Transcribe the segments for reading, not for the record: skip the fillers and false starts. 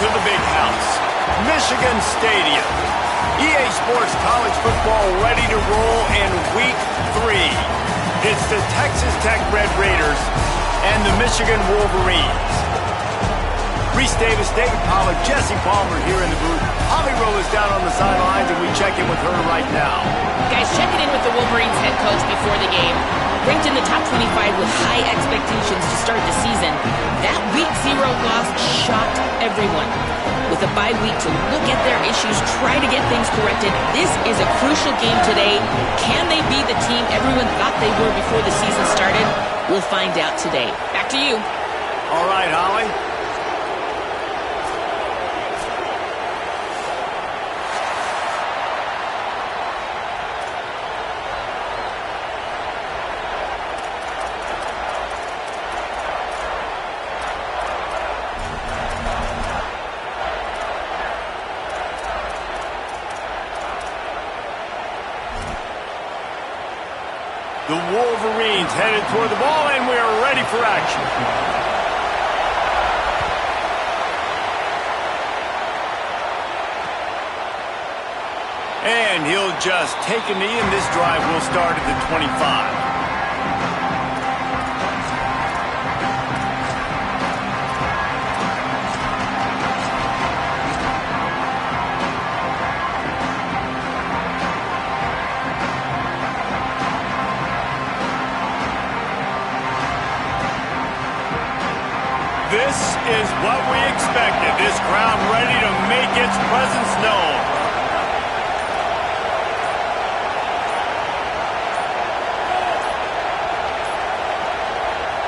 to the big house, Michigan Stadium. EA Sports College Football ready to roll in Week 3. It's the Texas Tech Red Raiders and the Michigan Wolverines. Reese Davis, David Pollack, Jesse Palmer here in the booth. Holly Rowe is down on the sidelines, and we check in with her right now. Guys, checking in with the Wolverines head coach before the game. Ranked in the top 25 with high expectations to start the season. That Week 0 loss shocked everyone. With a bye week to look at their issues, try to get things corrected, this is a crucial game today. Can they be the team everyone thought they were before the season started? We'll find out today. Back to you. All right, Holly. The Wolverines headed toward the ball, and we are ready for action. And he'll just take a knee, and this drive will start at the 25. This is what we expected. This crowd ready to make its presence known.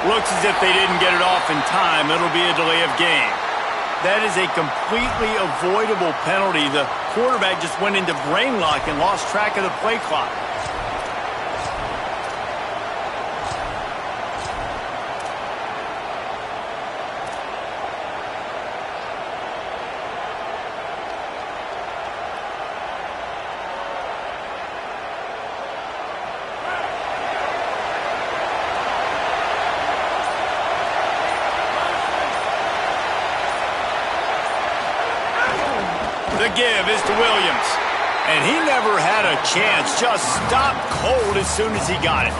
Looks as if they didn't get it off in time. It'll be a delay of game. That is a completely avoidable penalty. The quarterback just went into brain lock and lost track of the play clock. The give is to Williams. And he never had a chance. Just stopped cold as soon as he got it.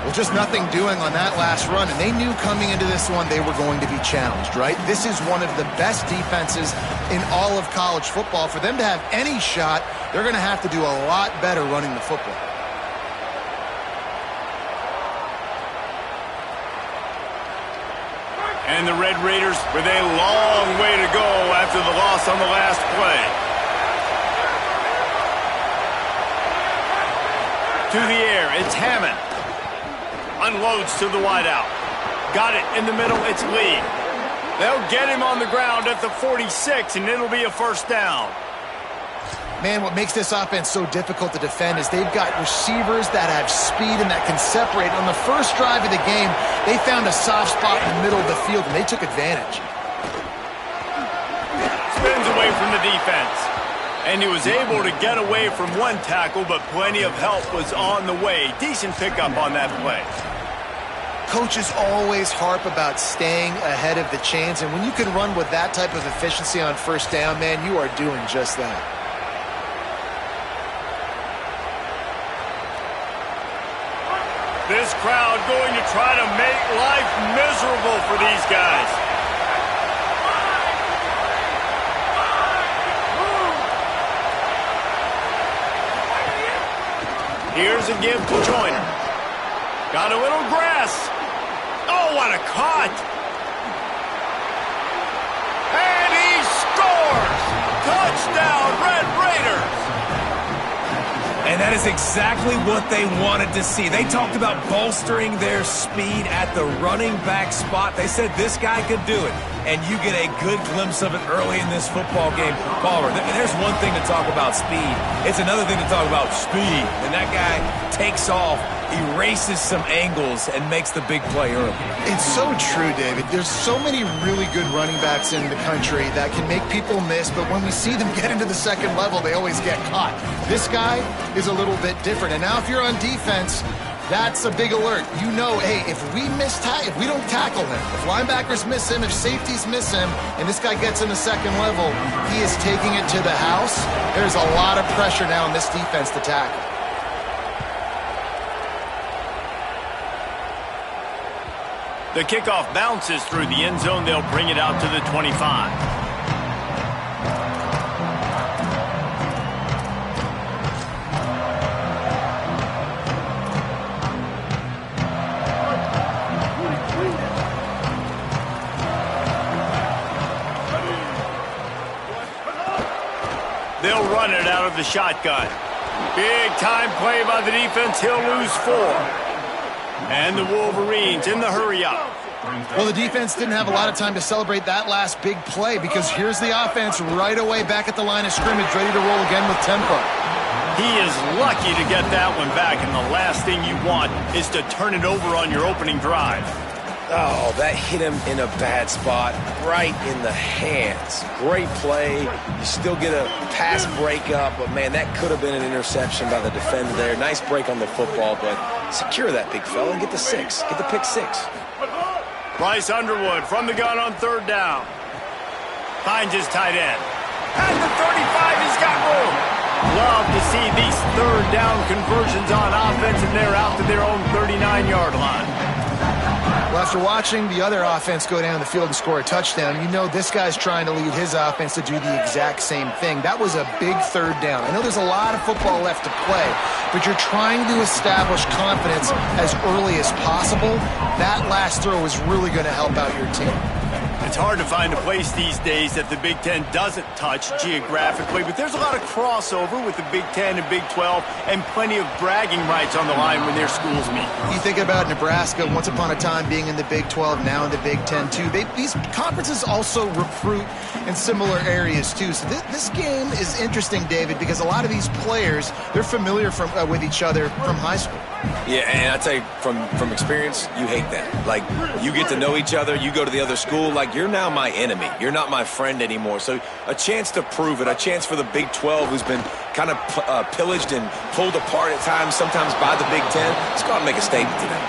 Well, just nothing doing on that last run. And they knew coming into this one they were going to be challenged, right? This is one of the best defenses in all of college football. For them to have any shot, they're going to have to do a lot better running the football. And the Red Raiders with a long way to go after the loss on the last play. To the air, it's Hammond. Unloads to the wideout. Got it in the middle, it's Lee. They'll get him on the ground at the 46, and it'll be a first down. Man, what makes this offense so difficult to defend is they've got receivers that have speed and that can separate. On the first drive of the game, they found a soft spot in the middle of the field, and they took advantage. Spins away from the defense. And he was able to get away from one tackle, but plenty of help was on the way. Decent pickup on that play. Coaches always harp about staying ahead of the chains, and when you can run with that type of efficiency on first down, man, you are doing just that. This crowd going to try to make life miserable for these guys. Here's a give to Joyner. Got a little grass. Oh, what a cut. And he scores. Touchdown, Red Raiders. And that is exactly what they wanted to see. They talked about bolstering their speed at the running back spot. They said this guy could do it. And you get a good glimpse of it early in this football game. Palmer, there's one thing to talk about speed. It's another thing to talk about speed. And that guy takes off, erases some angles, and makes the big play early. It's so true, David. There's so many really good running backs in the country that can make people miss, but when we see them get into the second level, they always get caught. This guy is a little bit different. And now if you're on defense, That's a big alert. You know, hey, if we don't tackle him, if linebackers miss him, if safeties miss him, and this guy gets in the second level, he is taking it to the house. There's a lot of pressure now in this defense to tackle. The kickoff bounces through the end zone. They'll bring it out to the 25. They'll run it out of the shotgun. Big time play by the defense. He'll lose 4. And the Wolverines in the hurry-up. Well, the defense didn't have a lot of time to celebrate that last big play because here's the offense right away back at the line of scrimmage, ready to roll again with tempo. He is lucky to get that one back, and the last thing you want is to turn it over on your opening drive. Oh, that hit him in a bad spot, right in the hands. Great play. You still get a pass breakup, but, man, that could have been an interception by the defender there. Nice break on the football, but secure that big fella and get the 6. Get the pick 6. Bryce Underwood from the gun on third down. Finds his tight end. At the 35, he's got room. Love to see these third down conversions on offense, and they're out to their own 39-yard line. Well, after watching the other offense go down the field and score a touchdown, you know this guy's trying to lead his offense to do the exact same thing. That was a big third down. I know there's a lot of football left to play, but you're trying to establish confidence as early as possible. That last throw is really going to help out your team. It's hard to find a place these days that the Big Ten doesn't touch geographically, but there's a lot of crossover with the Big Ten and Big 12 and plenty of bragging rights on the line when their schools meet. You think about Nebraska, once upon a time being in the Big 12, now in the Big 10 too. These conferences also recruit in similar areas too. So this game is interesting, David, because a lot of these players, they're familiar with each other from high school. Yeah, and I tell you, from experience, you hate that. Like, you get to know each other, you go to the other school, like, you're now my enemy. You're not my friend anymore. So a chance to prove it, a chance for the Big 12, who's been kind of pillaged and pulled apart at times, sometimes by the Big 10. Let's go out and make a statement today.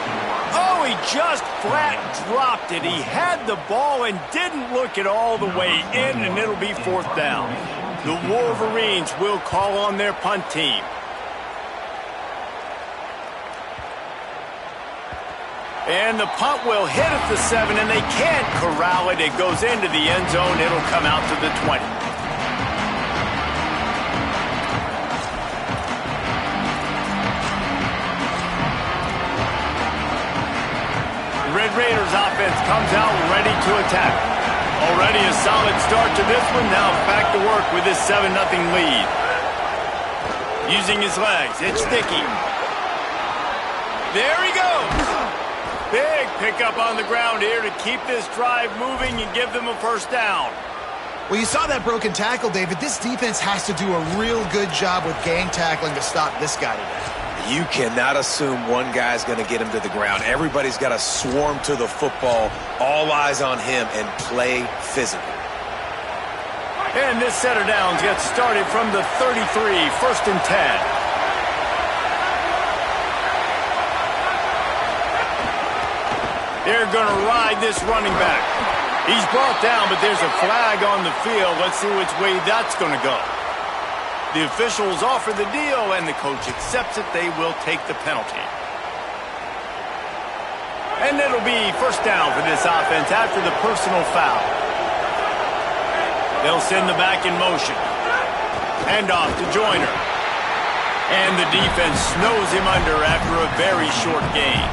Oh, he just flat dropped it. He had the ball and didn't look it all the way in, and it'll be 4th down. The Wolverines will call on their punt team. And the punt will hit at the 7, and they can't corral it. It goes into the end zone. It'll come out to the 20. Red Raiders offense comes out ready to attack. Already a solid start to this one. Now back to work with this 7-0 lead. Using his legs. It's Dickey. There he goes. Big pickup on the ground here to keep this drive moving and give them a 1st down. Well, you saw that broken tackle, David. This defense has to do a real good job with gang tackling to stop this guy today. You cannot assume one guy's going to get him to the ground. Everybody's got to swarm to the football, all eyes on him, and play physical. And this set of downs gets started from the 33, 1st and 10. They're going to ride this running back. He's brought down, but there's a flag on the field. Let's see which way that's going to go. The officials offer the deal, and the coach accepts it. They will take the penalty. And it'll be 1st down for this offense after the personal foul. They'll send the back in motion. Hand off to Joyner. And the defense snows him under after a very short gain.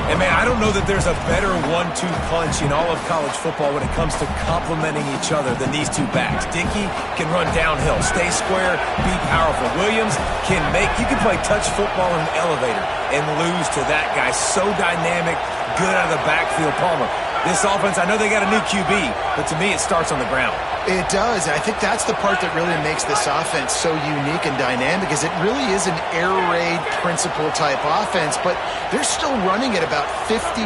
And, man, I don't know that there's a better 1-2 punch in all of college football when it comes to complementing each other than these two backs. Dickey can run downhill, stay square, be powerful. Williams can you can play touch football in an elevator and lose to that guy. So dynamic, good out of the backfield. Palmer, this offense, I know they got a new QB, but to me it starts on the ground. It does. I think that's the part that really makes this offense so unique and dynamic is it really is an air raid principle type offense, but they're still running it about 50%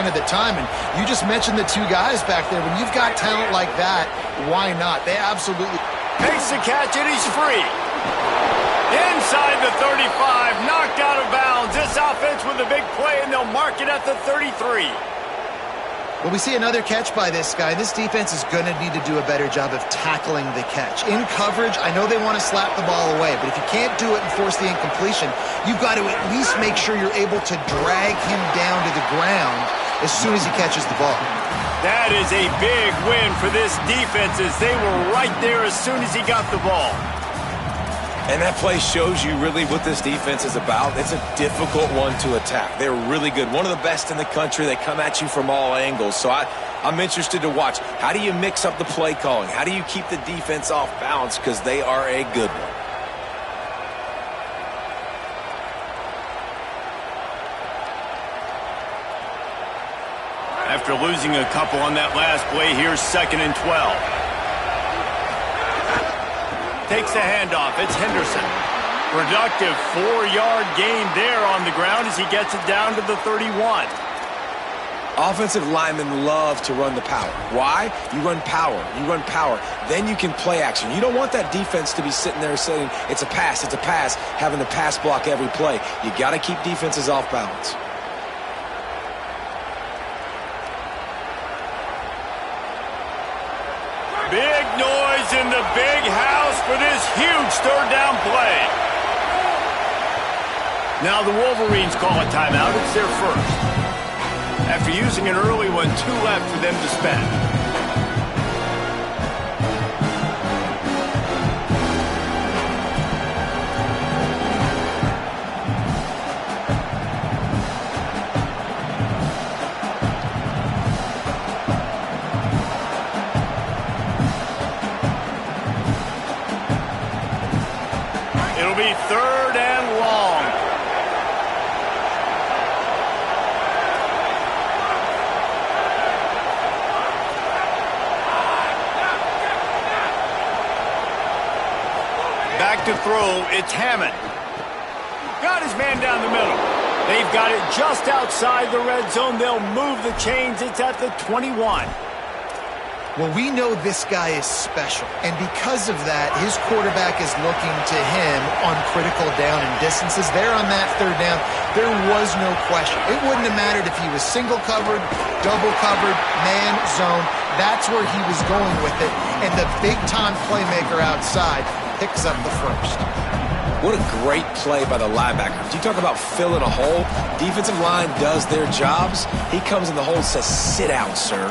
of the time. And you just mentioned the two guys back there. When you've got talent like that, why not? They absolutely... Makes the catch, and he's free. Inside the 35, knocked out of bounds. This offense they'll mark it at the 33. Well, we see another catch by this guy. This defense is going to need to do a better job of tackling the catch. In coverage, I know they want to slap the ball away, but if you can't do it and force the incompletion, you've got to at least make sure you're able to drag him down to the ground as soon as he catches the ball. That is a big win for this defense as they were right there as soon as he got the ball. And that play shows you really what this defense is about. It's a difficult one to attack. They're really good. One of the best in the country. They come at you from all angles. So I'm interested to watch. How do you mix up the play calling? How do you keep the defense off balance? Because they are a good one. After losing a couple on that last play, here's 2nd and 12. Takes the handoff. It's Henderson. Productive 4-yard gain there on the ground as he gets it down to the 31. Offensive linemen love to run the power. Why? You run power. You run power. Then you can play action. You don't want that defense to be sitting there saying, it's a pass, having to pass block every play. You got to keep defenses off balance. Big noise in the big house for this huge 3rd down play. Now the Wolverines call a timeout. It's their first. After using an early one, 2 left for them to spend. It'll be 3rd and long. Back to throw, it's Hammond. Got his man down the middle. They've got it just outside the red zone. They'll move the chains. It's at the 21. Well, we know this guy is special, and because of that, his quarterback is looking to him on critical down and distances. There on that 3rd down, there was no question. It wouldn't have mattered if he was single covered, double covered, man, zone. That's where he was going with it, and the big-time playmaker outside picks up the first. What a great play by the linebacker. You talk about filling a hole. Defensive line does their jobs. He comes in the hole and says, sit down, sir.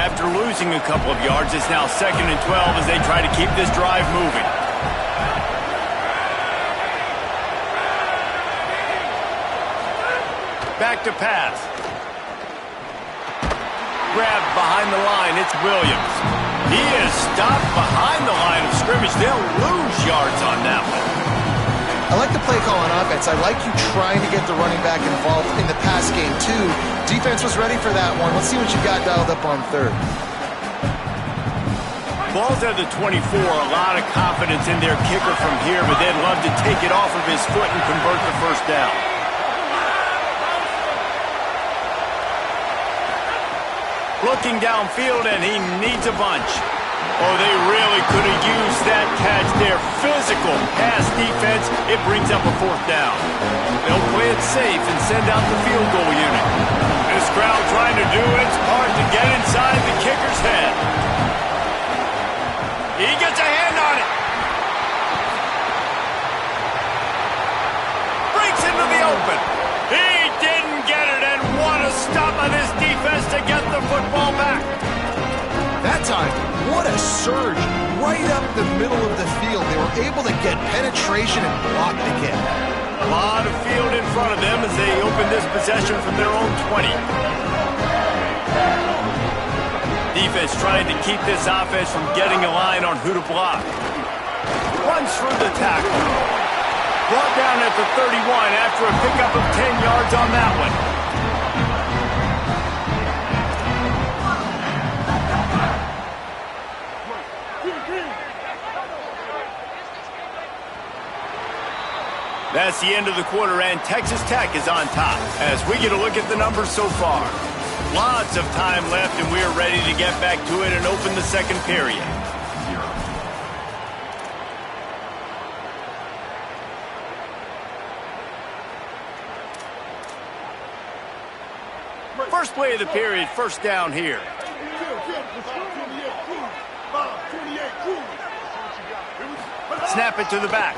After losing a couple of yards, it's now 2nd and 12 as they try to keep this drive moving. Back to pass. Grabbed behind the line, it's Williams. He is stopped behind the line of scrimmage. They'll lose yards on that one. I like the play call on offense. I like you trying to get the running back involved in the pass game, too. Defense was ready for that one. Let's see what you got dialed up on 3rd. Ball's at the 24. A lot of confidence in their kicker from here, but they'd love to take it off of his foot and convert the 1st down. Looking downfield, and he needs a bunch. Oh, they really could have used that catch there. Physical pass defense. It brings up a 4th down. They'll play it safe and send out the field goal unit. This crowd trying to do its part to get inside the kicker's head. He gets a hand on it. Breaks into the open. He didn't get it, and what a stop by this defense to get the football back. That time, what a surge right up the middle of the field. They were able to get penetration and block the kick. A lot of field in front of them as they open this possession from their own 20. Defense trying to keep this offense from getting a line on who to block. Runs through the tackle. Brought down at the 31 after a pickup of 10 yards on that one. That's the end of the quarter, and Texas Tech is on top as we get a look at the numbers so far. Lots of time left, and we are ready to get back to it and open the second period. First play of the period, first down here. Snap it to the back.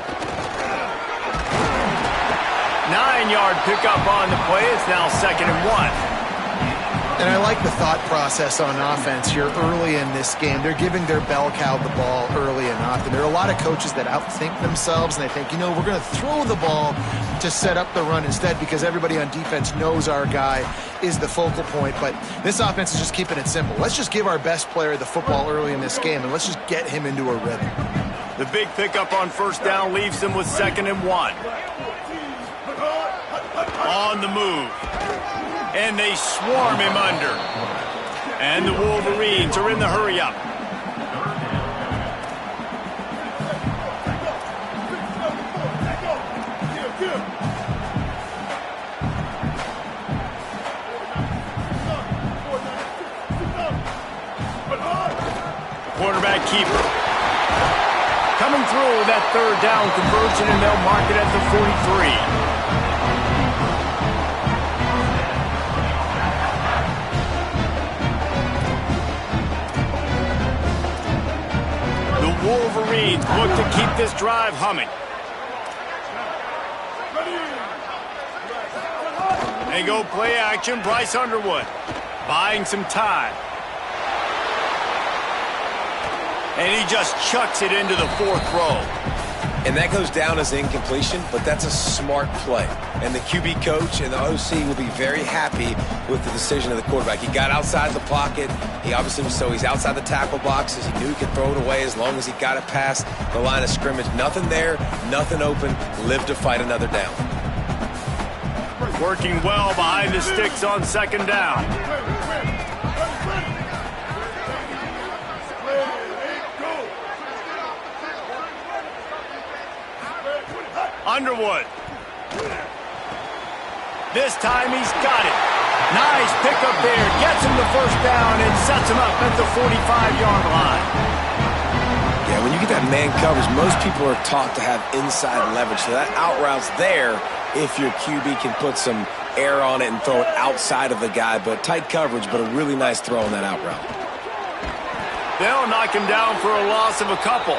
9-yard pickup on the play. It's now 2nd and 1. And I like the thought process on offense here early in this game. They're giving their bell cow the ball early and often. There are a lot of coaches that outthink themselves, and they think, you know, we're going to throw the ball to set up the run instead because everybody on defense knows our guy is the focal point. But this offense is just keeping it simple. Let's just give our best player the football early in this game, and let's just get him into a rhythm. The big pickup on first down leaves them with 2nd and 1. On the move. And they swarm him under. And the Wolverines are in the hurry-up. Quarterback keeper. Coming through that 3rd down conversion, and they'll mark it at the 43. Wolverines look to keep this drive humming. They go play action. Bryce Underwood buying some time. And he just chucks it into the 4th row. And that goes down as incompletion, but that's a smart play. And the QB coach and the OC will be very happy with the decision of the quarterback. He got outside the pocket. He obviously was so he's outside the tackle boxes. He knew he could throw it away as long as he got it past the line of scrimmage. Nothing there, nothing open. Live to fight another down. Working well behind the sticks on 2nd down. Underwood. This time he's got it. Nice pickup there. Gets him the first down and sets him up at the 45-yard line. Yeah, when you get that man coverage, most people are taught to have inside leverage. So that out route's there if your QB can put some air on it and throw it outside of the guy. But tight coverage, but a really nice throw on that out route. They'll knock him down for a loss of a couple.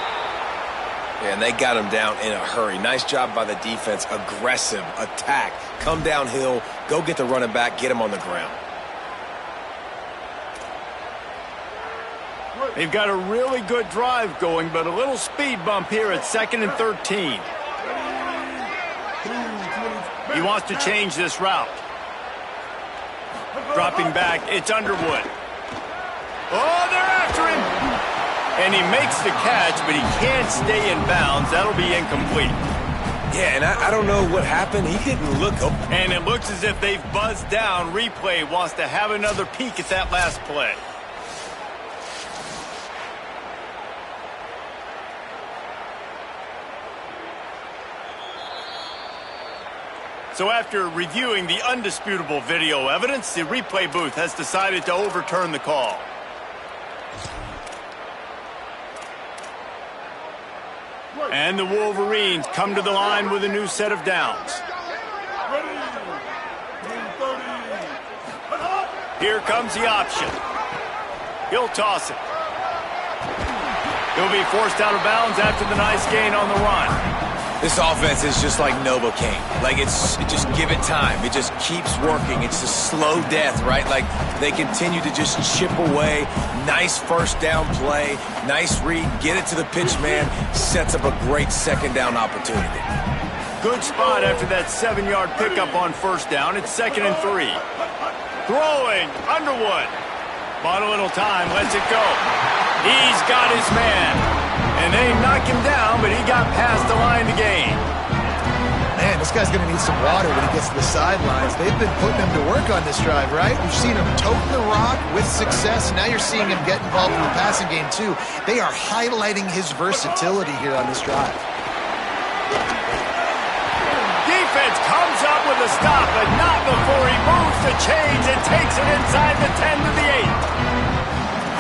Yeah, and they got him down in a hurry. Nice job by the defense. Aggressive attack. Come downhill. Go get the running back. Get him on the ground. They've got a really good drive going, but a little speed bump here at 2nd and 13. He wants to change this route. Dropping back, it's Underwood. Oh, they're after him! And he makes the catch, but he can't stay in bounds. That'll be incomplete. Yeah, and I don't know what happened. He didn't look up. And it looks as if they've buzzed down. Replay wants to have another peek at that last play. So after reviewing the undisputable video evidence, the replay booth has decided to overturn the call. And the Wolverines come to the line with a new set of downs. Here comes the option. He'll toss it. He'll be forced out of bounds after the nice gain on the run. This offense is just like Novocaine. Like, just give it time. It just keeps working. It's a slow death, right? Like, they continue to just chip away. Nice first down play. Nice read. Get it to the pitch man. Sets up a great 2nd down opportunity. Good spot after that 7-yard pickup on first down. It's 2nd and 3. Throwing, Underwood. Bought a little time, lets it go. He's got his man. And they knock him down, but he got past the line to gain. Man, this guy's going to need some water when he gets to the sidelines. They've been putting him to work on this drive, right? We've seen him toting the rock with success. Now you're seeing him get involved in the passing game, too. They are highlighting his versatility here on this drive. defense comes up with a stop, but not before he moves the chains and takes it inside the 10 to the 8.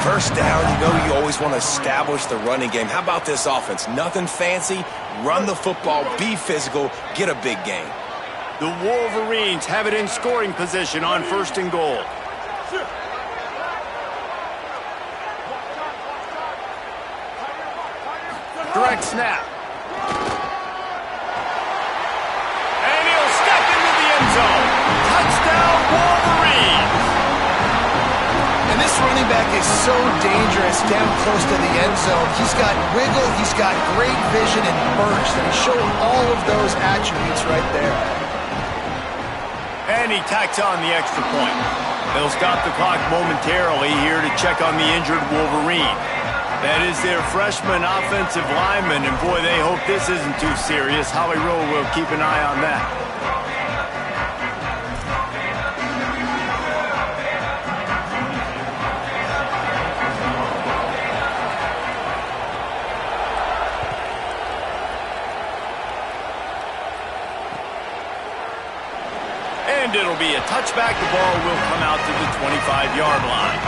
First down, you know you always want to establish the running game. How about this offense? Nothing fancy. Run the football, be physical, get a big gain. The Wolverines have it in scoring position on 1st and goal. Direct snap. And he'll step into the end zone. Touchdown, Wolverines. And this running back is so dangerous down close to the end zone. He's got wiggle, he's got great vision and burst, and he's showing all of those attributes right there. And he tacks on the extra point. They'll stop the clock momentarily here to check on the injured Wolverine. That is their freshman offensive lineman, and boy, they hope this isn't too serious. Howie Rowe will keep an eye on that. And it'll be a touchback. The ball will come out to the 25-yard line.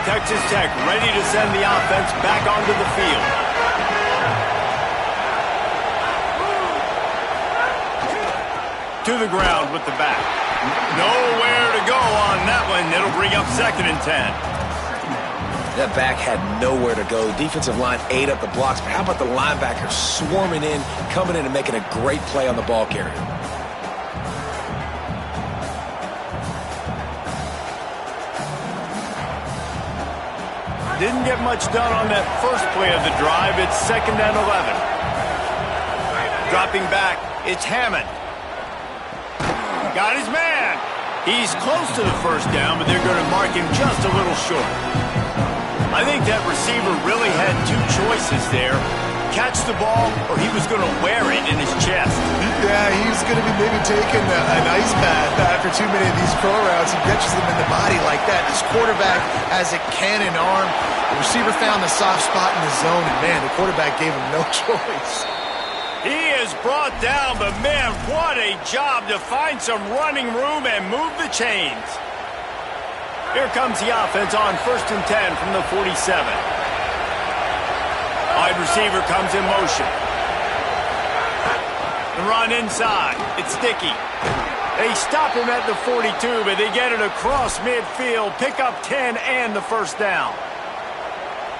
Texas Tech ready to send the offense back onto the field. To the ground with the back. Nowhere to go on that one. It'll bring up 2nd and 10. That back had nowhere to go. Defensive line ate up the blocks, but how about the linebacker swarming in, coming in and making a great play on the ball carrier? Didn't get much done on that first play of the drive. It's 2nd and 11. Dropping back, it's Hammond. Got his man. He's close to the first down, but they're going to mark him just a little short. I think that receiver really had two choices there. Catch the ball, or he was going to wear it in his chest. Yeah, he's going to be maybe taking an ice bath after too many of these pro routes. He catches them in the body like that. This quarterback has a cannon arm. The receiver found the soft spot in the zone, and man, the quarterback gave him no choice. He is brought down, but man, what a job to find some running room and move the chains. Here comes the offense on 1st and 10 from the 47. Wide receiver comes in motion. The run inside. It's Sticky. They stop him at the 42, but they get it across midfield. Pick up 10 and the first down.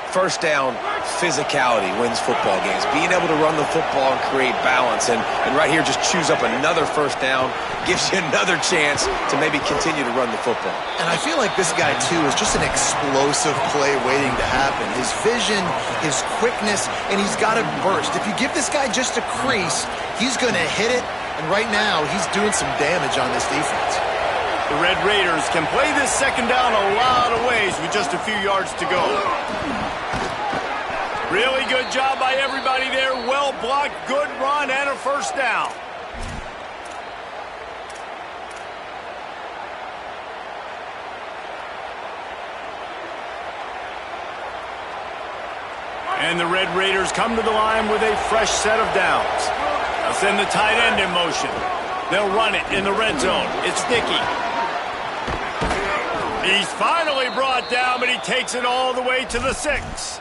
First down, physicality wins football games. Being able to run the football and create balance. And right here, just choose up another first down. Gives you another chance to maybe continue to run the football. And I feel like this guy, too, is just an explosive play waiting to happen. His vision, his quickness, and he's got a burst. If you give this guy just a crease, he's going to hit it. And right now, he's doing some damage on this defense. The Red Raiders can play this second down a lot of ways with just a few yards to go. Really good job by everybody there. Well blocked, good run, and a first down. And the Red Raiders come to the line with a fresh set of downs. They'll send the tight end in motion. They'll run it in the red zone. It's Sticky. He's finally brought down, but he takes it all the way to the 6.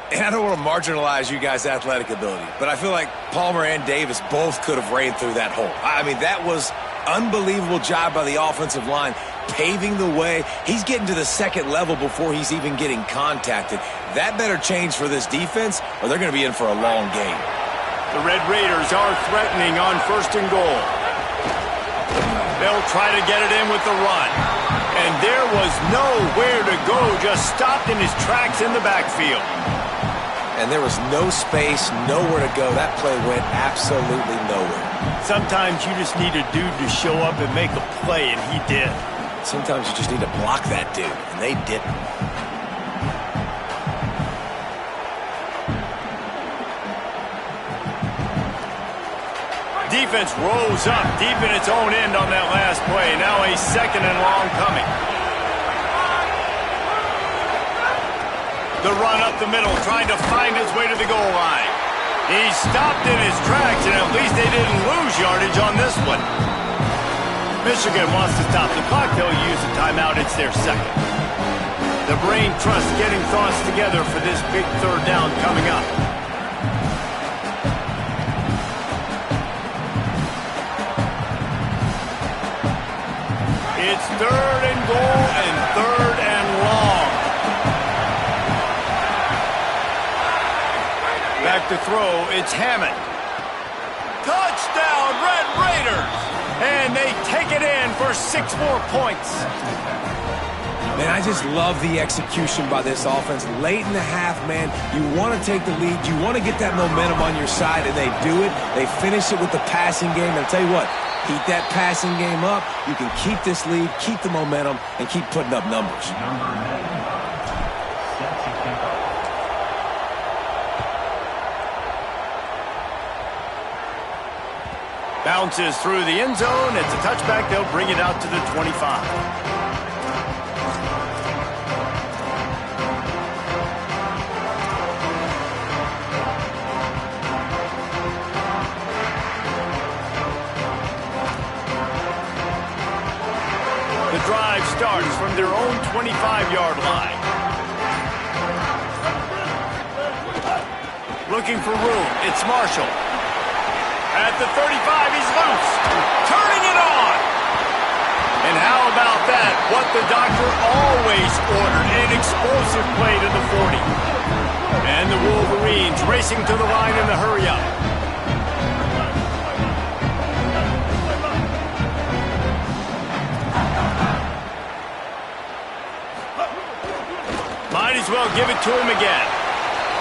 And I don't want to marginalize you guys' athletic ability, but I feel like Palmer and Davis both could have ran through that hole. I mean, that was unbelievable job by the offensive line, paving the way. He's getting to the second level before he's even getting contacted. That better change for this defense, or they're going to be in for a long game. The Red Raiders are threatening on 1st and goal. They'll try to get it in with the run. And there was nowhere to go, just stopped in his tracks in the backfield. And there was no space, nowhere to go. That play went absolutely nowhere. Sometimes you just need a dude to show up and make a play, and he did. Sometimes you just need to block that dude, and they didn't. defense rose up deep in its own end on that last play. Now a 2nd and long coming. The run up the middle, trying to find his way to the goal line. He stopped in his tracks, and at least they didn't lose yardage on this one. Michigan wants to stop the clock. They'll use a timeout. It's their 2nd. The brain trust getting thoughts together for this big 3rd down coming up. It's 3rd and goal and 3rd and long. Back to throw, it's Hammond. Touchdown, Red Raiders! And they take it in for 6 more points. Man, I just love the execution by this offense. Late in the half, man, you want to take the lead. You want to get that momentum on your side, and they do it. They finish it with the passing game. And I'll tell you what, keep that passing game up. You can keep this lead, keep the momentum, and keep putting up numbers. Bounces through the end zone. It's a touchback. They'll bring it out to the 25. The drive starts from their own 25-yard line. Looking for room. It's Marshall. At the 35, he's loose. Turning it on. And how about that? What the doctor always ordered. An explosive play to the 40. And the Wolverines racing to the line in the hurry-up. Might as well give it to him again.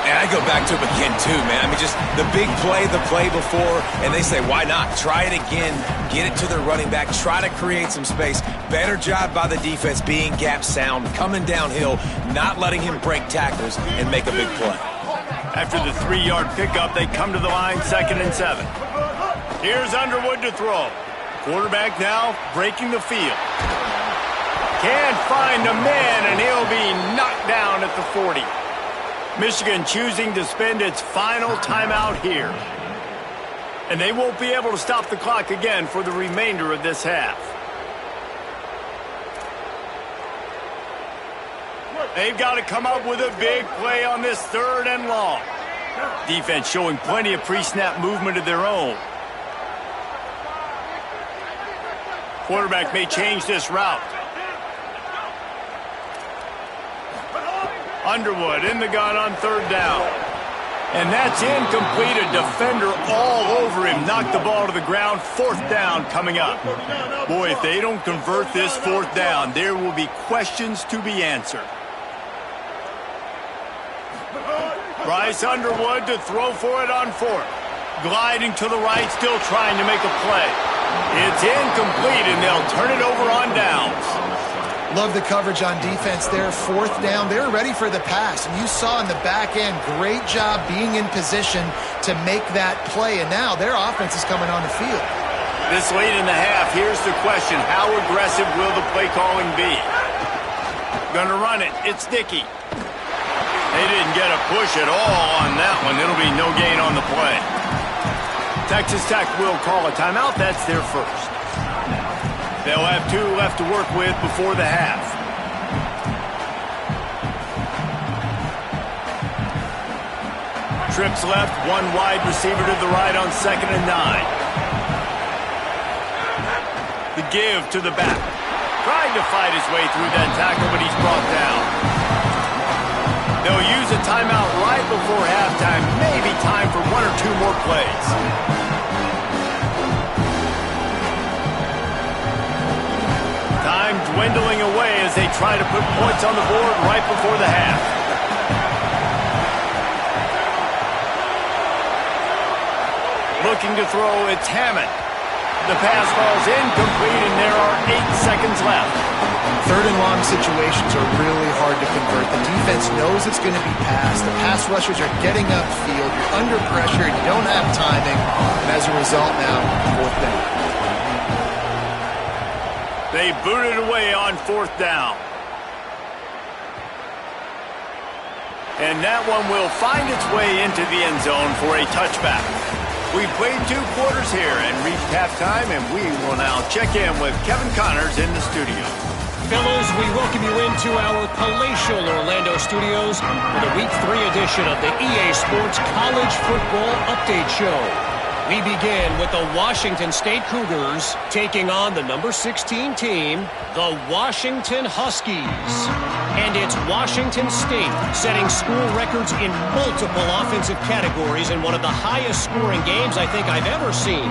And I go back to him again, too, man. I mean, just the big play, the play before, and they say, why not? Try it again. Get it to their running back. Try to create some space. Better job by the defense being gap sound, coming downhill, not letting him break tackles and make a big play. After the 3-yard pickup, they come to the line, 2nd and 7. Here's Underwood to throw. Quarterback now breaking the field. Can't find a man, and he'll be knocked down at the 40. Michigan choosing to spend its final timeout here. And they won't be able to stop the clock again for the remainder of this half. They've got to come up with a big play on this 3rd and long. Defense showing plenty of pre-snap movement of their own. Quarterback may change this route. Underwood in the gun on 3rd down. And that's incomplete. A defender all over him. Knocked the ball to the ground. 4th down coming up. Boy, if they don't convert this 4th down, there will be questions to be answered. Bryce Underwood to throw for it on 4th. Gliding to the right, still trying to make a play. It's incomplete, and they'll turn it over on downs. Love the coverage on defense there. 4th down. They're ready for the pass. And you saw in the back end, great job being in position to make that play. And now their offense is coming on the field. This late in the half, here's the question. How aggressive will the play calling be? Gonna run it. It's Dickey. They didn't get a push at all on that one. It'll be no gain on the play. Texas Tech will call a timeout. That's their first. They'll have 2 left to work with before the half. Trips left, 1 wide receiver to the right on 2nd and 9. The give to the back. Trying to fight his way through that tackle, but he's brought down. They'll use a timeout right before halftime. Maybe time for 1 or 2 more plays. Time dwindling away as they try to put points on the board right before the half. Looking to throw, it's Hammond. The pass falls incomplete, and there are 8 seconds left. Third and long situations are really hard to convert. The defense knows it's going to be passed. The pass rushers are getting upfield. You're under pressure. You don't have timing. And as a result now, fourth down. They boot it away on fourth down. And that one will find its way into the end zone for a touchback. We've played 2 quarters here and reached halftime, and we will now check in with Kevin Connors in the studio. Fellows, we welcome you into our palatial Orlando studios for the Week 3 edition of the EA Sports College Football Update Show. We begin with the Washington State Cougars taking on the number 16 team, the Washington Huskies. And it's Washington State setting school records in multiple offensive categories in one of the highest scoring games I think I've ever seen.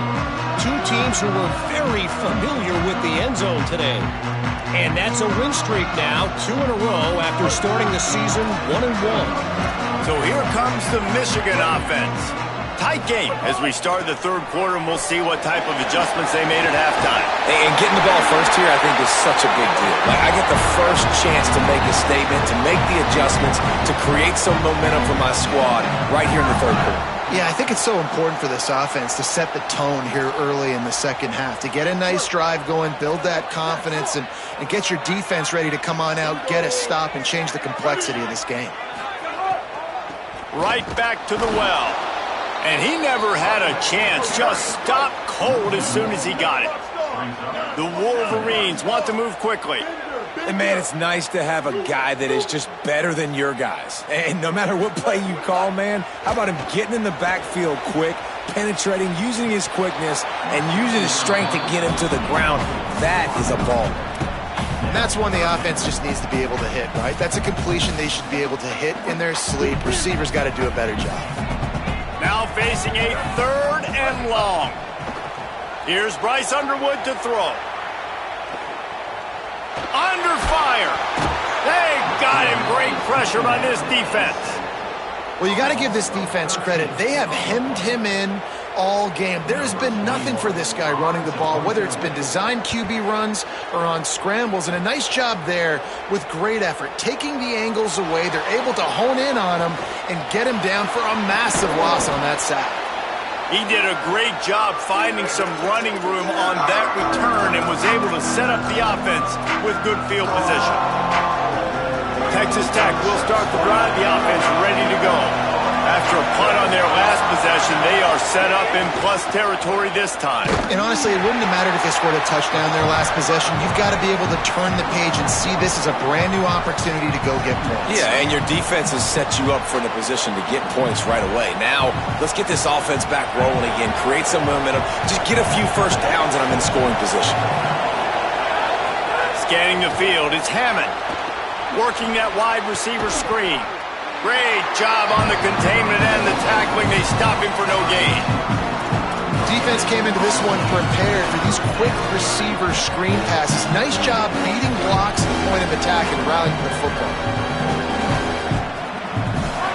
2 teams who were very familiar with the end zone today. And that's a win streak now, 2 in a row after starting the season 1-1. So here comes the Michigan offense. Tight game as we start the third quarter, and we'll see what type of adjustments they made at halftime. And getting the ball first here, I think, is such a big deal. Like, I get the first chance to make a statement, to make the adjustments, to create some momentum for my squad right here in the third quarter. Yeah, I think it's so important for this offense to set the tone here early in the second half, to get a nice drive going, build that confidence, and get your defense ready to come on out, get a stop, and change the complexity of this game. Right back to the well. And he never had a chance, just stopped cold as soon as he got it. The Wolverines want to move quickly. And, man, it's nice to have a guy that is just better than your guys. And no matter what play you call, man, how about him getting in the backfield quick, penetrating, using his quickness, and using his strength to get him to the ground? That is a ball. And that's one the offense just needs to be able to hit, right? That's a completion they should be able to hit in their sleep. Receivers got to do a better job. Now facing a 3rd and long. Here's Bryce Underwood to throw. Under fire. They got him. Great pressure by this defense. Well, you got to give this defense credit. They have hemmed him in all game. There has been nothing for this guy running the ball, whether it's been designed QB runs or on scrambles, and a nice job there with great effort. Taking the angles away, they're able to hone in on him and get him down for a massive loss on that sack. He did a great job finding some running room on that return and was able to set up the offense with good field position. Texas Tech will start the drive, the offense ready to go. After a punt on their last possession, they are set up in plus territory this time. And honestly, it wouldn't have mattered if they scored a touchdown their last possession. You've got to be able to turn the page and see this as a brand new opportunity to go get points. Yeah, and your defense has set you up for the position to get points right away. Now, let's get this offense back rolling again, create some momentum, just get a few first downs, and I'm in scoring position. Scanning the field, it's Hammond working that wide receiver screen. Great job on the containment and the tackling. They stop him for no gain. Defense came into this one prepared for these quick receiver screen passes. Nice job beating blocks at the point of attack and rallying the football.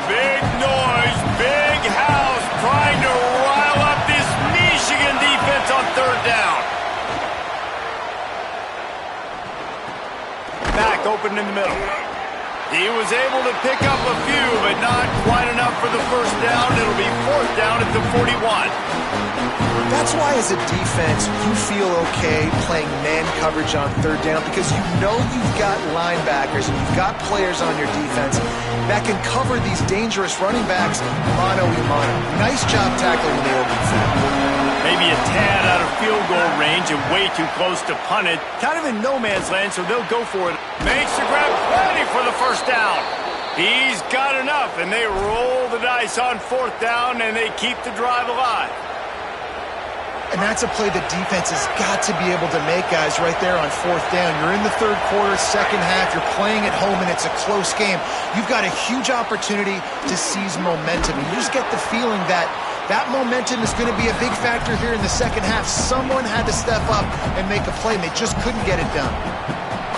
Big noise, big house, trying to rile up this Michigan defense on 3rd down. Back open in the middle. He was able to pick up a few, but not quite enough for the first down. It'll be 4th down at the 41. That's why, as a defense, you feel okay playing man coverage on 3rd down, because you know you've got linebackers and you've got players on your defense that can cover these dangerous running backs mano a mano. Nice job tackling in the open field. Maybe a tad out of field goal range and way too close to punt it. Kind of in no man's land, so they'll go for it. Makes the grab, plenty for the first down. He's got enough, and they roll the dice on 4th down, and they keep the drive alive. And that's a play the defense has got to be able to make, guys, right there on 4th down. You're in the 3rd quarter, second half. You're playing at home, and it's a close game. You've got a huge opportunity to seize momentum. And you just get the feeling that that momentum is going to be a big factor here in the second half. Someone had to step up and make a play, and they just couldn't get it done.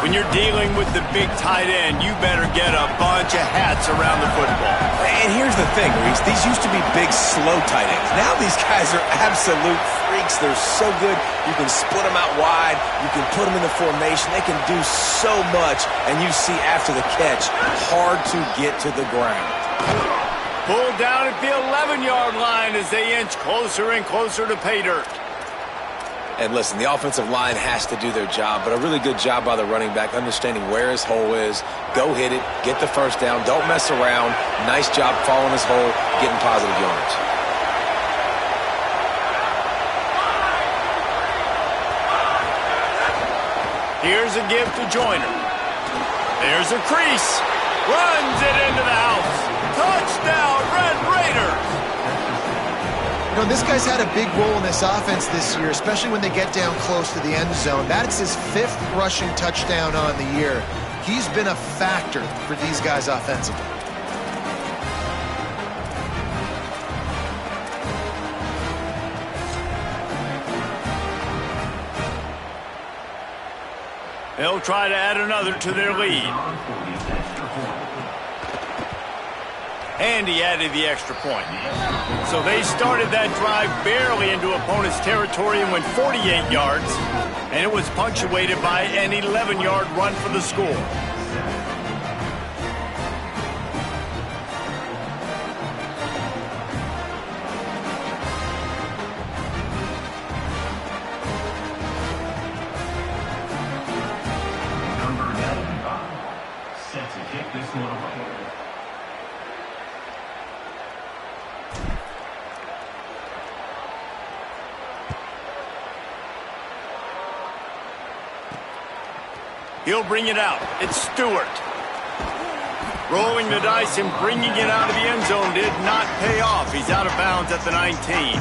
When you're dealing with the big tight end, you better get a bunch of hats around the football. And here's the thing, Reese. These used to be big, slow tight ends. Now these guys are absolute freaks. They're so good. You can split them out wide. You can put them in the formation. They can do so much. And you see after the catch, hard to get to the ground. Pulled down at the 11-yard line as they inch closer and closer to pay dirt. And listen, the offensive line has to do their job, but a really good job by the running back, understanding where his hole is. Go hit it, get the first down, don't mess around. Nice job following his hole, getting positive yards. Here's a give to Joyner. There's a crease. Runs it into the house. Touchdown, Red Raiders! You know, this guy's had a big role in this offense this year, especially when they get down close to the end zone. That's his 5th rushing touchdown on the year. He's been a factor for these guys offensively. They'll try to add another to their lead. And he added the extra point. So they started that drive barely into opponent's territory and went 48 yards. And it was punctuated by an 11-yard run for the score. Number 95, set to kick this one away. He'll bring it out. It's Stewart. Rolling the dice and bringing it out of the end zone did not pay off. He's out of bounds at the 19.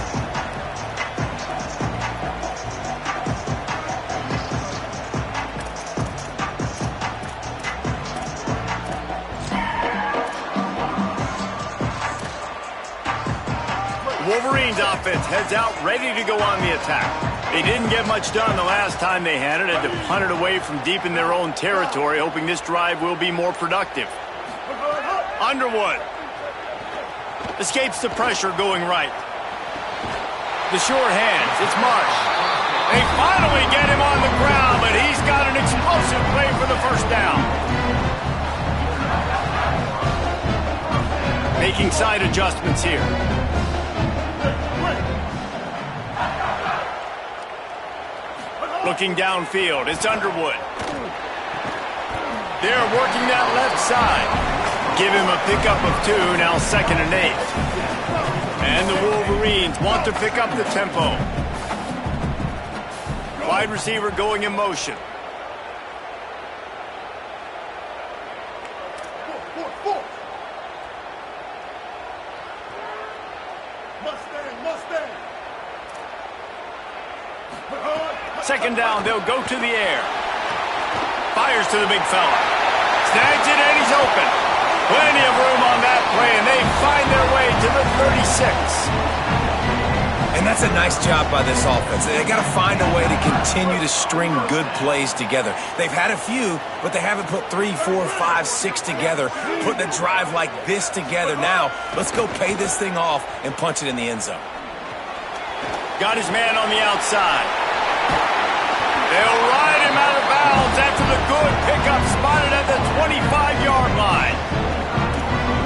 Wolverines offense heads out ready to go on the attack. They didn't get much done the last time they had it. Had to punt it away from deep in their own territory, hoping this drive will be more productive. Underwood escapes the pressure going right. The short hands, it's Marsh. They finally get him on the ground, but he's got an explosive play for the first down. Making side adjustments here. Looking downfield, it's Underwood. They're working that left side. Give him a pickup of 2, now 2nd and 8. And the Wolverines want to pick up the tempo. Wide receiver going in motion. Second down, they'll go to the air. Fires to the big fella. Snags it, and he's open. Plenty of room on that play, and they find their way to the 36. And that's a nice job by this offense. They got to find a way to continue to string good plays together. They've had a few, but they haven't put 3, 4, 5, 6 together, putting a drive like this together. Now, let's go pay this thing off and punch it in the end zone. Got his man on the outside. They'll ride him out of bounds after the good pickup spotted at the 25-yard line.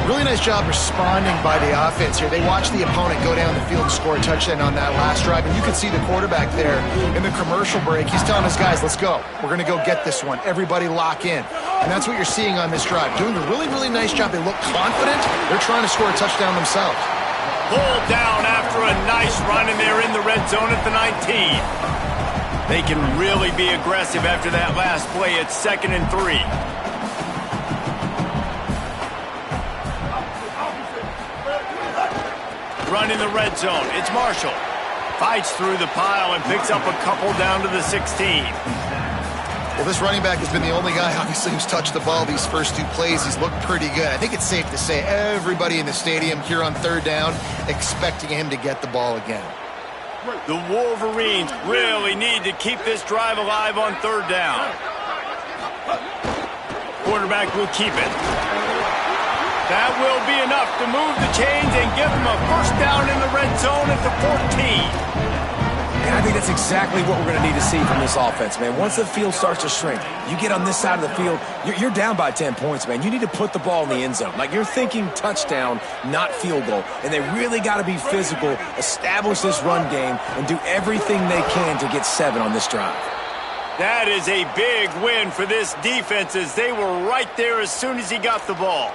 Really nice job responding by the offense here. They watched the opponent go down the field and score a touchdown on that last drive, and you can see the quarterback there in the commercial break. He's telling his guys, let's go. We're going to go get this one. Everybody lock in. And that's what you're seeing on this drive. Doing a really, really nice job. They look confident. They're trying to score a touchdown themselves. Pulled down after a nice run, and they're in the red zone at the 19. They can really be aggressive after that last play. It's 2nd and 3. Run in the red zone. It's Marshall. Fights through the pile and picks up a couple down to the 16. Well, this running back has been the only guy, obviously, who's touched the ball these first 2 plays. He's looked pretty good. I think it's safe to say everybody in the stadium here on 3rd down expecting him to get the ball again. The Wolverines really need to keep this drive alive on 3rd down. Quarterback will keep it. That will be enough to move the chains and give them a first down in the red zone at the 14. And I think that's exactly what we're going to need to see from this offense, man. Once the field starts to shrink, you get on this side of the field, you're down by 10 points, man. You need to put the ball in the end zone. Like, you're thinking touchdown, not field goal. And they really got to be physical, establish this run game, and do everything they can to get 7 on this drive. That is a big win for this defense, as they were right there as soon as he got the ball.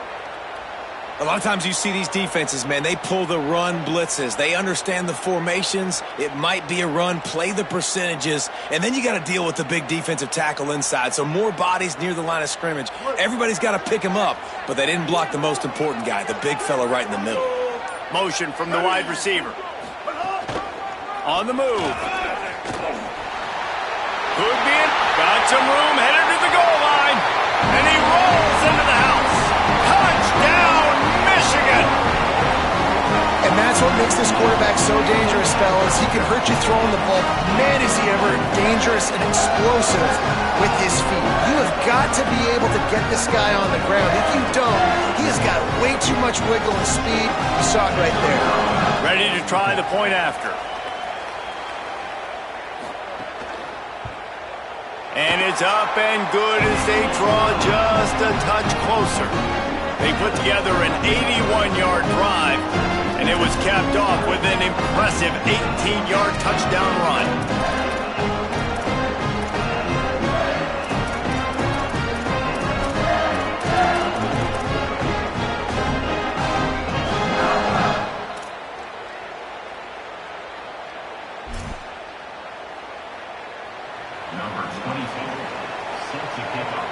A lot of times you see these defenses, man, they pull the run blitzes. They understand the formations. It might be a run, play the percentages, and then you got to deal with the big defensive tackle inside. So more bodies near the line of scrimmage. Everybody's got to pick him up, but they didn't block the most important guy, the big fella right in the middle. Motion from the wide receiver. On the move. Could be it. Got some room, headed to the goal line, and he rolls into the house. Touchdown, Michigan! And that's what makes this quarterback so dangerous, fellas. He can hurt you throwing the ball. Man, is he ever dangerous and explosive with his feet. You have got to be able to get this guy on the ground. If you don't, he has got way too much wiggle and speed. You saw it right there. Ready to try the point after. And it's up and good as they draw just a touch closer. They put together an 81-yard drive, and it was capped off with an impressive 18-yard touchdown run. Number 22, set to kick off.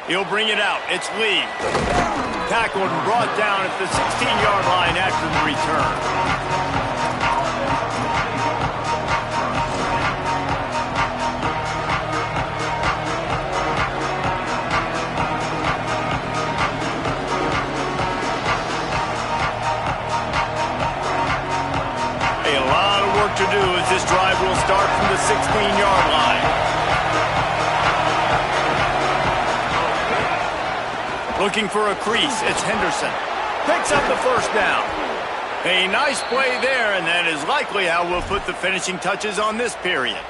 He'll bring it out. It's Lee. Tackled and brought down at the 16-yard line after the return. To do as this drive will start from the 16-yard line. Looking for a crease, it's Henderson. Picks up the first down. A nice play there, and that is likely how we'll put the finishing touches on this period.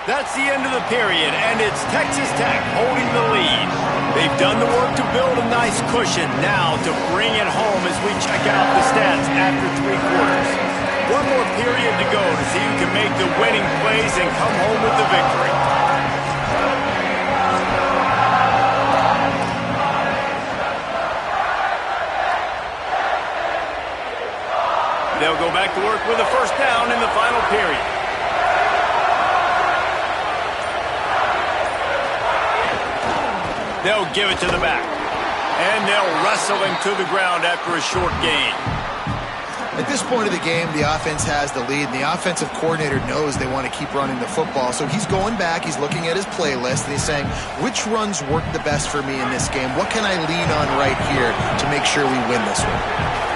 That's the end of the period, and it's Texas Tech holding the lead. They've done the work to build a nice cushion. Now to bring it home as we check out the stats after 3 quarters. One more period to go to see who can make the winning plays and come home with the victory. They'll go back to work with a first down in the final period. They'll give it to the back. And they'll wrestle him to the ground after a short gain. At this point of the game, the offense has the lead, and the offensive coordinator knows they want to keep running the football. So he's going back, he's looking at his playlist, and he's saying, which runs work the best for me in this game? What can I lean on right here to make sure we win this one?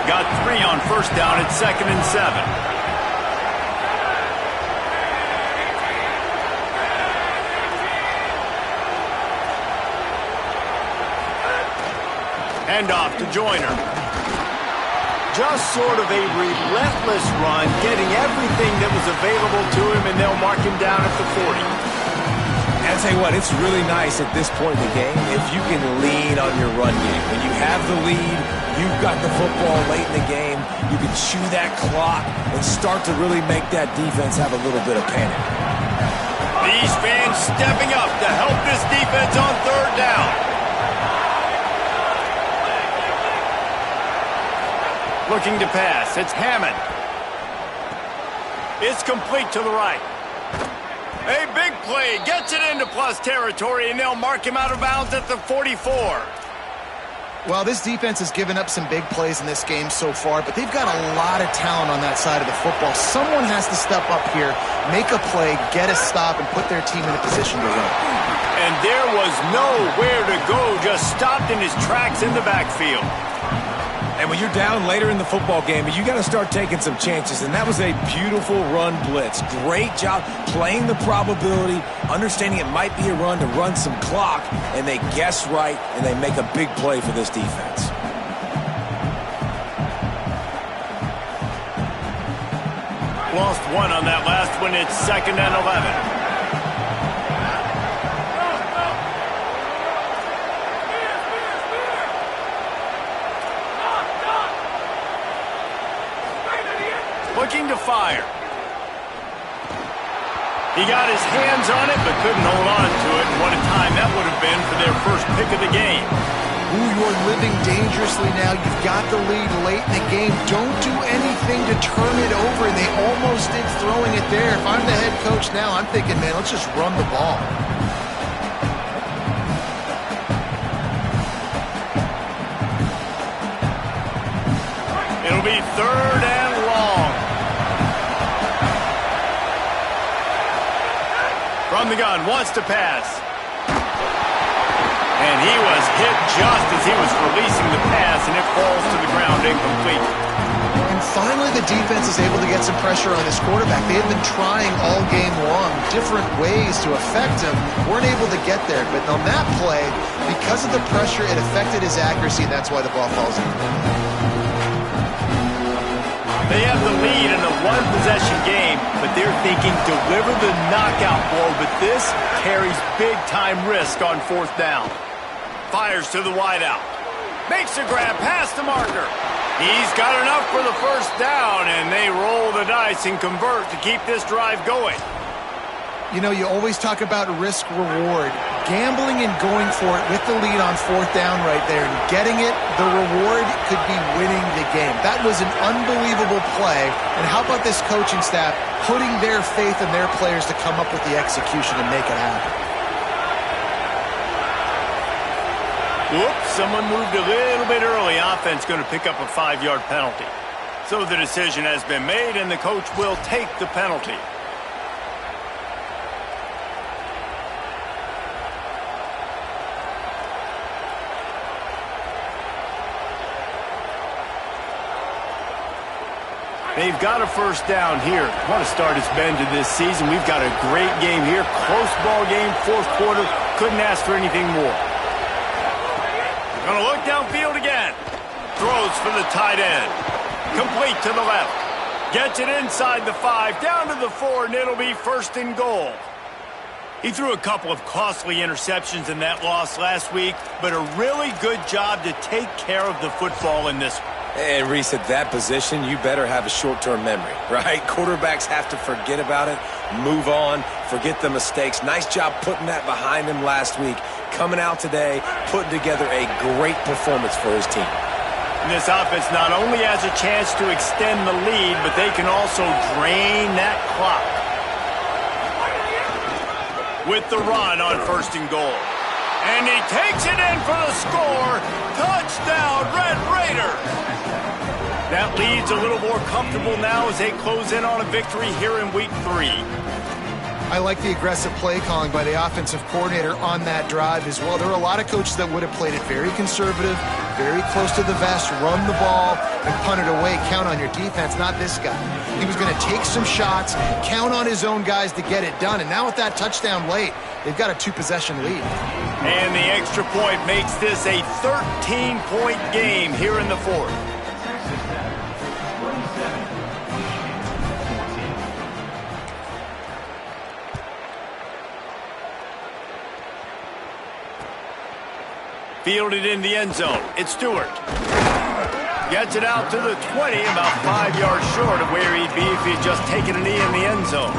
Got 3 on first down at 2nd and 7. Handoff to Joyner. Just sort of a relentless run, getting everything that was available to him, and they'll mark him down at the 40. And I'll tell you what, it's really nice at this point in the game if you can lean on your run game. When you have the lead, you've got the football late in the game, you can chew that clock and start to really make that defense have a little bit of panic. These fans stepping up to help this defense on 3rd down. Looking to pass. It's Hammond. It's complete to the right. A big play. Gets it into plus territory, and they'll mark him out of bounds at the 44. Well, this defense has given up some big plays in this game so far, but they've got a lot of talent on that side of the football. Someone has to step up here, make a play, get a stop, and put their team in a position to win. And there was nowhere to go, just stopped in his tracks in the backfield. And when you're down later in the football game, you got to start taking some chances, and that was a beautiful run blitz. Great job playing the probability, understanding it might be a run to run some clock, and they guess right, and they make a big play for this defense. Lost one on that last one. It's 2nd and 11. Looking to fire. He got his hands on it, but couldn't hold on to it. And what a time that would have been for their first pick of the game. Ooh, you're living dangerously now. You've got the lead late in the game. Don't do anything to turn it over. They almost did throwing it there. If I'm the head coach now, I'm thinking, man, let's just run the ball. It'll be 3rd and long. From the gun, wants to pass. And he was hit just as he was releasing the pass, and it falls to the ground incomplete. And finally the defense is able to get some pressure on this quarterback. They had been trying all game long different ways to affect him. Weren't able to get there. But on that play, because of the pressure, it affected his accuracy, and that's why the ball falls in. They have the lead in a one-possession game, but they're thinking deliver the knockout blow, but this carries big-time risk on 4th down. Fires to the wideout. Makes a grab past the marker. He's got enough for the 1st down, and they roll the dice and convert to keep this drive going. You know, you always talk about risk-reward. Gambling and going for it with the lead on 4th down right there and getting it, the reward could be winning the game. That was an unbelievable play. And how about this coaching staff putting their faith in their players to come up with the execution and make it happen? Whoops, someone moved a little bit early. Offense going to pick up a 5-yard penalty. So the decision has been made, and the coach will take the penalty. They've got a 1st down here. What a start it's been to this season. We've got a great game here. Close ball game, 4th quarter. Couldn't ask for anything more. Going to look downfield again. Throws for the tight end. Complete to the left. Gets it inside the 5, down to the 4, and it'll be 1st and goal. He threw a couple of costly interceptions in that loss last week, but a really good job to take care of the football in this one. And Reese, at that position, you better have a short-term memory, right? Quarterbacks have to forget about it, move on, forget the mistakes. Nice job putting that behind him last week. Coming out today, putting together a great performance for his team. And this offense not only has a chance to extend the lead, but they can also drain that clock. With the run on 1st and goal. And he takes it in for the score. Touchdown, Red Raiders. That lead's a little more comfortable now as they close in on a victory here in Week 3. I like the aggressive play calling by the offensive coordinator on that drive as well. There are a lot of coaches that would have played it very conservative, very close to the vest, run the ball, and punt it away. Count on your defense, not this guy. He was going to take some shots, count on his own guys to get it done. And now with that touchdown late, they've got a 2-possession lead. And the extra point makes this a 13-point game here in the 4th. Fielded in the end zone. It's Stewart. Gets it out to the 20, about 5 yards short of where he'd be if he'd just taken a knee in the end zone.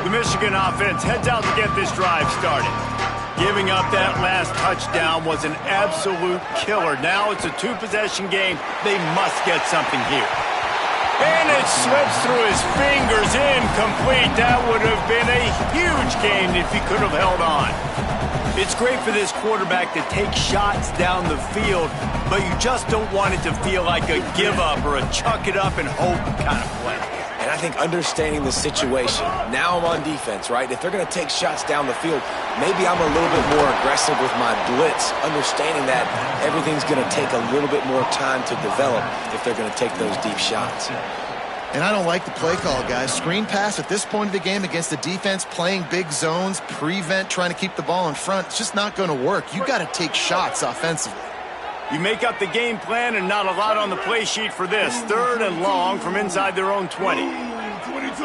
The Michigan offense heads out to get this drive started. Giving up that last touchdown was an absolute killer. Now it's a 2-possession game. They must get something here. And it slips through his fingers, incomplete. That would have been a huge game if he could have held on. It's great for this quarterback to take shots down the field, but you just don't want it to feel like a give up or a chuck it up and hope kind of play. And I think understanding the situation, now I'm on defense, right? If they're going to take shots down the field, maybe I'm a little bit more aggressive with my blitz, understanding that everything's going to take a little bit more time to develop if they're going to take those deep shots. And I don't like the play call, guys. Screen pass at this point of the game against the defense, playing big zones, prevent, trying to keep the ball in front. It's just not going to work. You got to take shots offensively. You make up the game plan and not a lot on the play sheet for this. 3rd and long from inside their own 20. 22.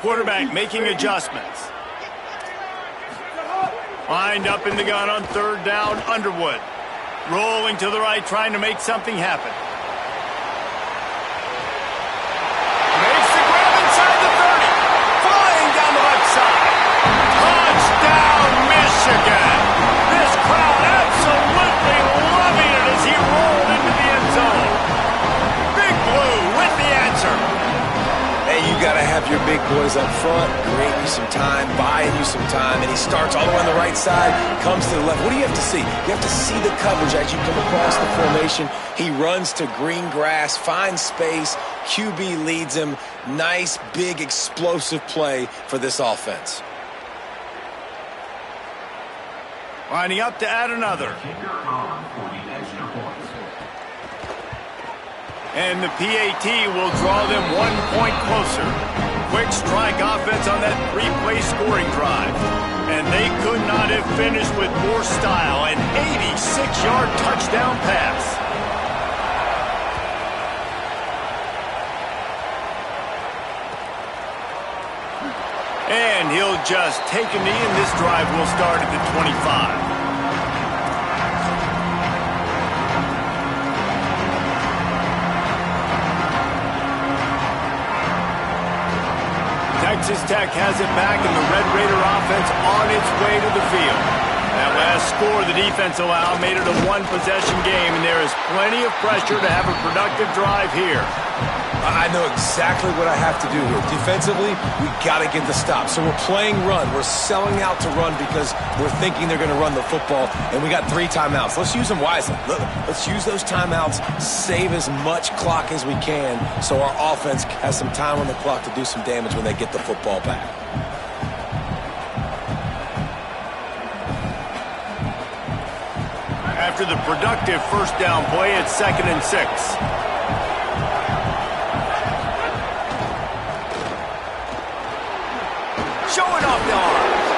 Quarterback making adjustments. Lined up in the gun on 3rd down, Underwood. Rolling to the right, trying to make something happen. Makes the grab inside the 30. Flying down the left side. Touchdown, Michigan. This crowd absolutely loving it as he rolled into the end zone. Big Blue with the answer. Hey, you got to have your big boys up front, creating you some time, buying you some time, and he starts all the way on the right side, comes to the left. What do you have to see? You have to see the coverage as you come across the formation. He runs to green grass, finds space, QB leads him. Nice, big, explosive play for this offense. Lining up to add another. And the PAT will draw them 1 point closer. Quick strike offense on that 3-play scoring drive. And they could not have finished with more style. An 86-yard touchdown pass. And he'll just take a knee, and this drive will start at the 25. Texas Tech has it back, and the Red Raider offense on its way to the field. That last score the defense allowed made it a one-possession game, and there is plenty of pressure to have a productive drive here. I know exactly what I have to do here. Defensively, we got to get the stop. So we're playing run. We're selling out to run because we're thinking they're going to run the football, and we got 3 timeouts. Let's use them wisely. Let's use those timeouts, save as much clock as we can so our offense has some time on the clock to do some damage when they get the football back. After the productive first down play, it's 2nd and 6. Showing off the arms.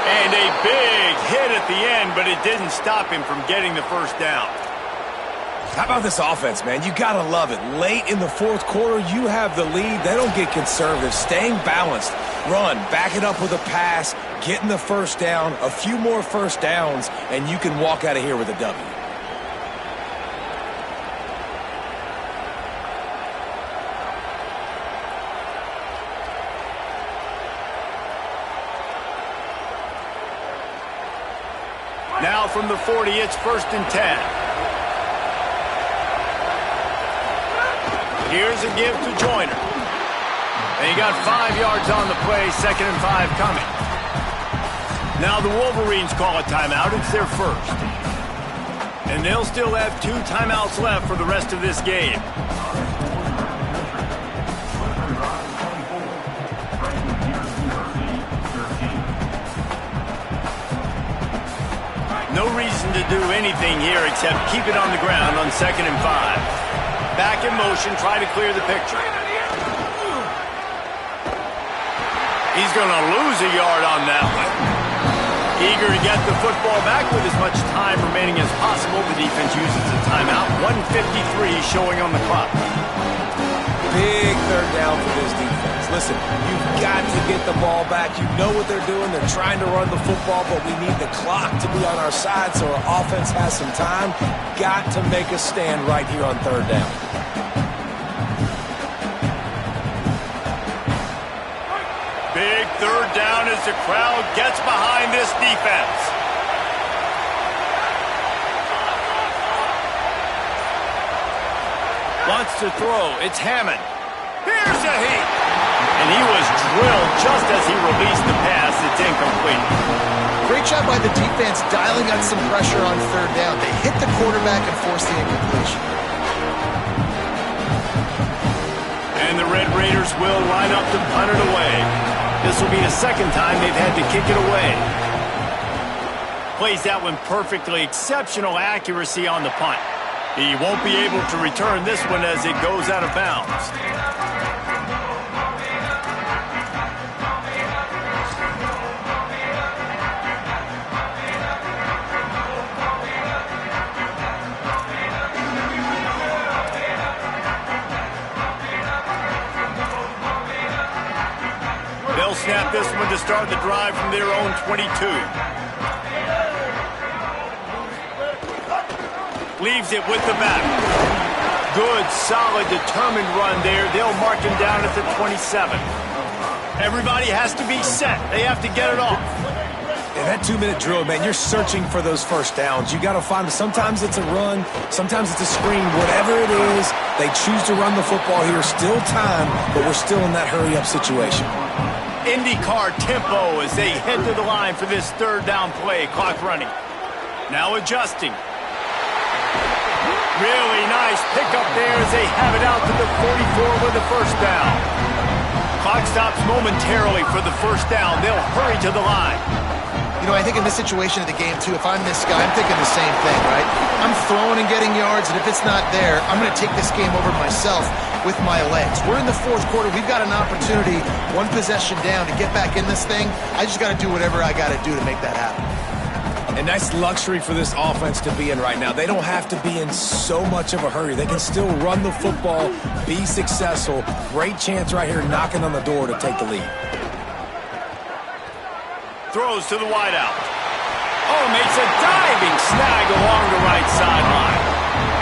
And a big hit at the end, but it didn't stop him from getting the first down. How about this offense, man? You got to love it. Late in the 4th quarter, you have the lead. They don't get conservative. Staying balanced. Run. Back it up with a pass. Getting the first down. A few more first downs, and you can walk out of here with a W. Now from the 40, it's 1st and 10. Here's a give to Joyner. And he got 5 yards on the play, 2nd and 5 coming. Now the Wolverines call a timeout. It's their first. And they'll still have 2 timeouts left for the rest of this game. No reason to do anything here except keep it on the ground on 2nd and 5. Back in motion, try to clear the picture. He's going to lose a yard on that one. Eager to get the football back with as much time remaining as possible. The defense uses a timeout. 1:53 showing on the clock. Big 3rd down for this defense. Listen, you've got to get the ball back. You know what they're doing. They're trying to run the football, but we need the clock to be on our side so our offense has some time. Got to make a stand right here on 3rd down. Big 3rd down as the crowd gets behind this defense. Wants to throw. It's Hammond. Here's a heat. And he was drilled just as he released the pass. It's incomplete. Great job by the defense dialing up some pressure on 3rd down. They hit the quarterback and forced the incompletion. And the Red Raiders will line up to punt it away. This will be the second time they've had to kick it away. Plays that one perfectly. Exceptional accuracy on the punt. He won't be able to return this one as it goes out of bounds. They'll snap this one to start the drive from their own 22. Leaves it with the back. Good, solid, determined run there. They'll mark him down at the 27. Everybody has to be set. They have to get it off. In that 2-minute drill, man, you're searching for those first downs. You got to find them. Sometimes it's a run. Sometimes it's a screen. Whatever it is, they choose to run the football here. Still time, but we're still in that hurry-up situation. IndyCar tempo as they head to the line for this third down play. Clock running. Now adjusting. Really nice pickup there as they have it out to the 44 with the first down. Clock stops momentarily for the first down. They'll hurry to the line. You know, I think in this situation of the game, too, if I'm this guy, I'm thinking the same thing, right? I'm throwing and getting yards, and if it's not there, I'm going to take this game over myself with my legs. We're in the fourth quarter. We've got an opportunity, one possession down, to get back in this thing. I just got to do whatever I got to do to make that happen. A nice luxury for this offense to be in right now. They don't have to be in so much of a hurry. They can still run the football, be successful. Great chance right here knocking on the door to take the lead. Throws to the wideout. Oh, makes a diving snag along the right sideline.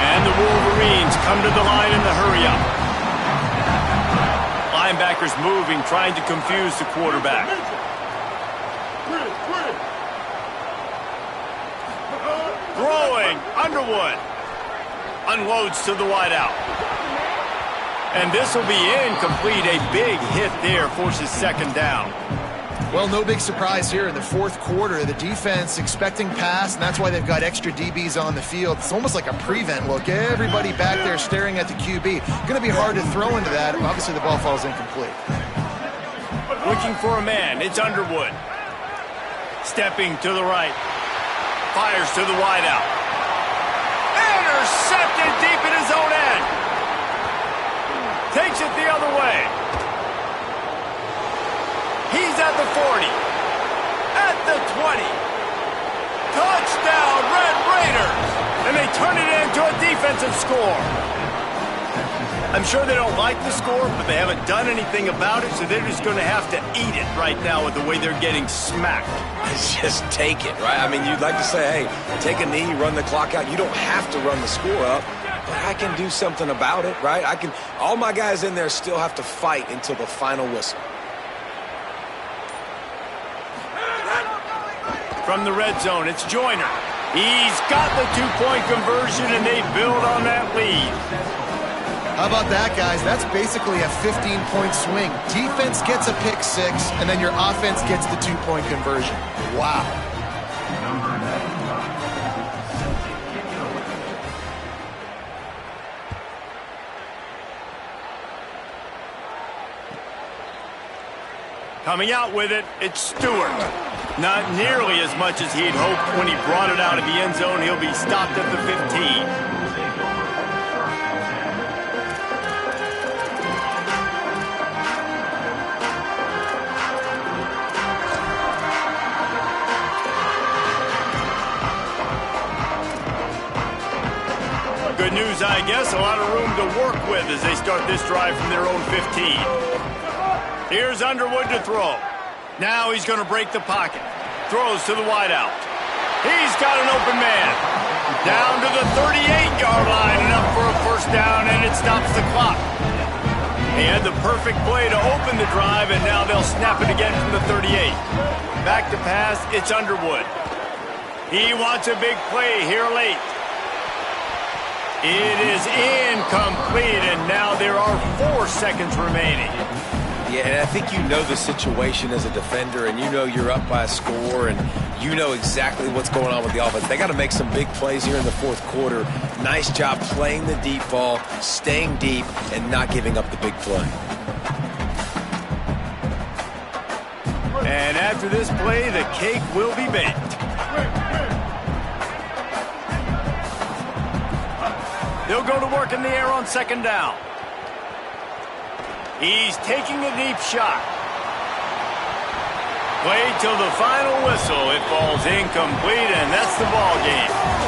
And the Wolverines come to the line in the hurry-up. Linebackers moving, trying to confuse the quarterback. Throwing, Underwood. Unloads to the wideout. And this will be incomplete. A big hit there forces second down. Well, no big surprise here in the fourth quarter. The defense expecting pass, and that's why they've got extra DBs on the field. It's almost like a prevent look. Everybody back there staring at the QB. Going to be hard to throw into that. Obviously, the ball falls incomplete. Looking for a man. It's Underwood. Stepping to the right. Fires to the wideout. Intercepted deep in his own end. Takes it the other way. He's at the 40. At the 20. Touchdown, Red Raiders. And they turn it into a defensive score. I'm sure they don't like the score, but they haven't done anything about it, so they're just going to have to eat it right now with the way they're getting smacked. Just take it, right? I mean, you'd like to say, hey, take a knee, run the clock out. You don't have to run the score up, but I can do something about it, right? All my guys in there still have to fight until the final whistle. From the red zone, it's Joyner. He's got the two-point conversion, and they build on that lead. How about that, guys? That's basically a 15-point swing. Defense gets a pick six, and then your offense gets the two-point conversion. Wow. Coming out with it, it's Stewart. Not nearly as much as he'd hoped when he brought it out of the end zone. He'll be stopped at the 15. Good news, I guess. A lot of room to work with as they start this drive from their own 15. Here's Underwood to throw. Now he's going to break the pocket. Throws to the wideout. He's got an open man. Down to the 38-yard line and up for a first down, and it stops the clock. He had the perfect play to open the drive, and now they'll snap it again from the 38. Back to pass, it's Underwood. He wants a big play here late. It is incomplete, and now there are 4 seconds remaining. Yeah, and I think you know the situation as a defender, and you know you're up by a score, and you know exactly what's going on with the offense. They got to make some big plays here in the fourth quarter. Nice job playing the deep ball, staying deep, and not giving up the big play. And after this play, the cake will be baked. They'll go to work in the air on second down. He's taking a deep shot. Played till the final whistle. It falls incomplete, and that's the ball game.